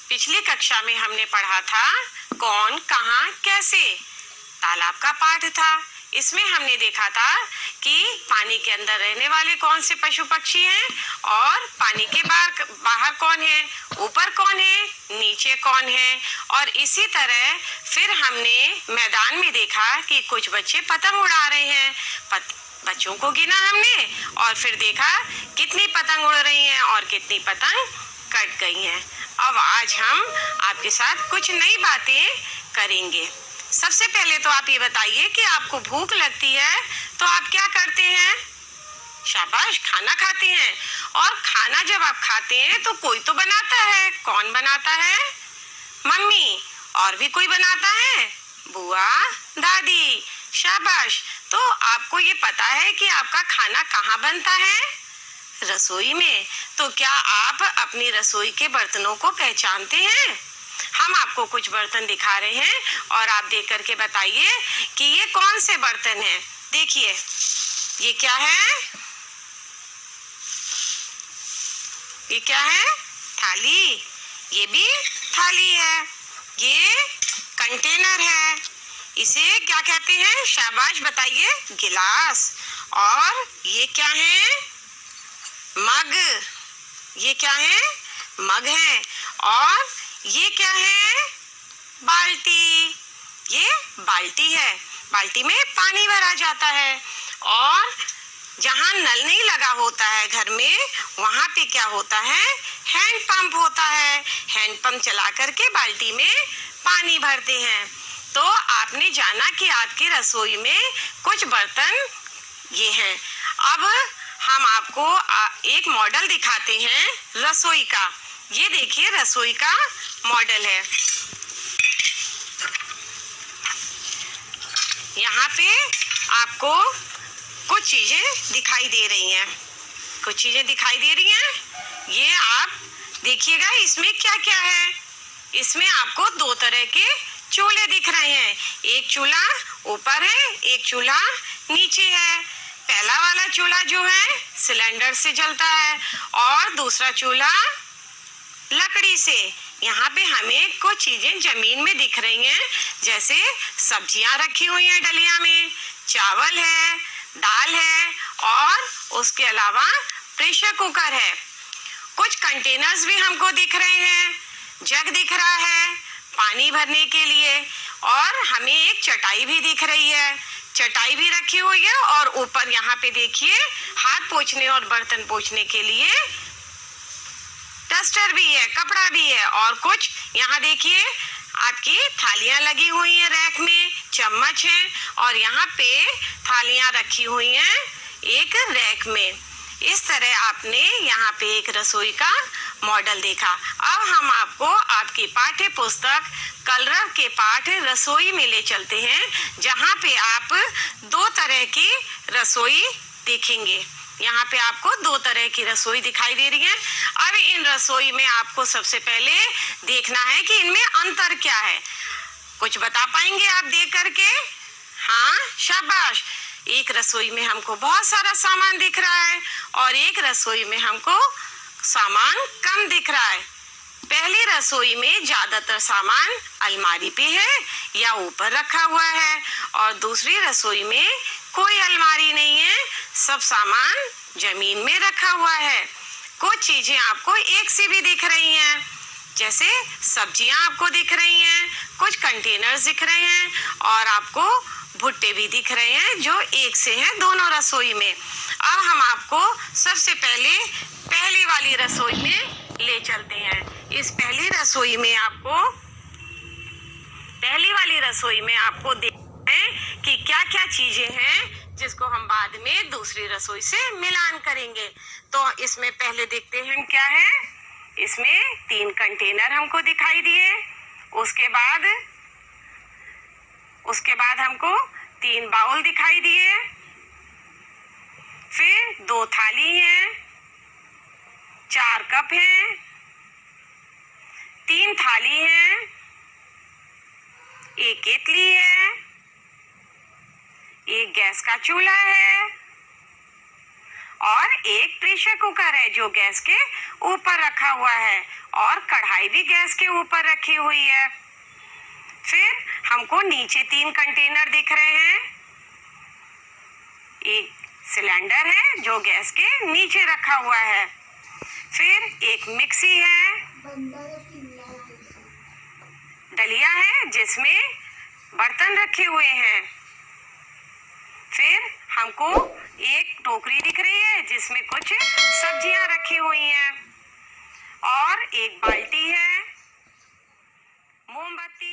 पिछली कक्षा में हमने पढ़ा था कौन, कहाँ, कैसे। तालाब का पाठ था। इसमें हमने देखा था कि पानी के अंदर रहने वाले कौन से पशु पक्षी हैं और पानी के बाहर कौन है, ऊपर कौन है, नीचे कौन है। और इसी तरह फिर हमने मैदान में देखा कि कुछ बच्चे पतंग उड़ा रहे हैं। बच्चों को गिना हमने और फिर देखा कितनी पतंग उड़ रही हैं और कितनी पतंग कट गई हैं। अब आज हम आपके साथ कुछ नई बातें करेंगे। सबसे पहले तो आप ये बताइए कि आपको भूख लगती है तो आप क्या करते हैं? शाबाश, खाना खाते हैं। और खाना जब आप खाते हैं तो कोई तो बनाता है। कौन बनाता है? मम्मी। और भी कोई बनाता है? बुआ, दादी। शाबाश। तो आपको ये पता है कि आपका खाना कहाँ बनता है? रसोई में। तो क्या आप अपनी रसोई के बर्तनों को पहचानते हैं? हम आपको कुछ बर्तन दिखा रहे हैं और आप देख करके बताइए कि ये कौन से बर्तन हैं। देखिए, ये क्या है? ये क्या है? थाली। ये भी थाली है। ये कंटेनर है। इसे क्या कहते हैं? शाबाश, बताइए। गिलास। और ये क्या है? मग। ये क्या है? मग है। और ये क्या है? बाल्टी। ये बाल्टी है। बाल्टी में पानी भरा जाता है। और जहाँ नल नहीं लगा होता है घर में, वहाँ पे क्या होता है? हैंड पंप होता है। हैंड पंप चला करके बाल्टी में पानी भरते हैं। तो आपने जाना कि आपकी रसोई में कुछ बर्तन ये हैं। अब हम आपको एक मॉडल दिखाते हैं रसोई का। ये देखिए, रसोई का मॉडल है। यहाँ पे आपको कुछ चीजें दिखाई दे रही हैं। कुछ चीजें दिखाई दे रही हैं। ये आप देखिएगा, इसमें क्या क्या है। इसमें आपको दो तरह के चूल्हे दिख रहे हैं। एक चूल्हा ऊपर है, एक चूल्हा नीचे है। पहला वाला चूल्हा जो है सिलेंडर से जलता है और दूसरा चूल्हा लकड़ी से। यहाँ पे हमें कुछ चीजें जमीन में दिख रही हैं, जैसे सब्जियां रखी हुई हैं डलिया में, चावल है, दाल है और उसके अलावा प्रेशर कुकर है। कुछ कंटेनर्स भी हमको दिख रहे हैं। जग दिख रहा है पानी भरने के लिए। और हमें एक चटाई भी दिख रही है। चटाई भी रखी हुई है और ऊपर यहाँ पे देखिए हाथ पोंछने और बर्तन पोंछने के लिए डस्टर भी है, कपड़ा भी है। और कुछ यहाँ देखिए आपकी थालियां लगी हुई हैं रैक में, चम्मच हैं और यहाँ पे थालियां रखी हुई हैं एक रैक में। इस तरह आपने यहाँ पे एक रसोई का मॉडल देखा। अब हम आपको आपकी पाठ्य पुस्तक कलरव के पाठ रसोई में ले चलते हैं, जहाँ पे आप दो तरह की रसोई देखेंगे। यहाँ पे आपको दो तरह की रसोई दिखाई दे रही है। अब इन रसोई में आपको सबसे पहले देखना है कि इनमें अंतर क्या है। कुछ बता पाएंगे आप देख करके? हाँ, शाबाश। एक रसोई में हमको बहुत सारा सामान दिख रहा है और एक रसोई में हमको सामान कम दिख रहा है। पहली रसोई में ज्यादातर सामान अलमारी पे है या ऊपर रखा हुआ है और दूसरी रसोई में कोई अलमारी नहीं है, सब सामान जमीन में रखा हुआ है। कुछ चीजें आपको एक सी भी दिख रही हैं, जैसे सब्जियां आपको दिख रही हैं, कुछ कंटेनर्स दिख रहे हैं और आपको भुट्टे भी दिख रहे हैं जो एक से हैं दोनों रसोई में। अब हम आपको सबसे पहले पहली वाली रसोई में ले चलते हैं। इस पहली वाली रसोई में आपको देखना है कि क्या क्या चीजें हैं जिसको हम बाद में दूसरी रसोई से मिलान करेंगे। तो इसमें पहले देखते हैं क्या है। इसमें 3 कंटेनर हमको दिखाई दिए। उसके बाद हमको 3 बाउल दिखाई दिए। फिर 2 थाली हैं, 4 कप हैं, 3 थाली हैं, 1 केतली है, 1 गैस का चूल्हा है और 1 प्रेशर कुकर है जो गैस के ऊपर रखा हुआ है और कढ़ाई कढ़ाई भी गैस के ऊपर रखी हुई है। फिर हमको नीचे 3 कंटेनर दिख रहे हैं। एक सिलेंडर है जो गैस के नीचे रखा हुआ है। फिर एक मिक्सी है, डलिया है जिसमें बर्तन रखे हुए हैं। फिर हमको एक टोकरी दिख रही है जिसमें कुछ सब्जियां रखी हुई हैं और एक बाल्टी है, मोमबत्ती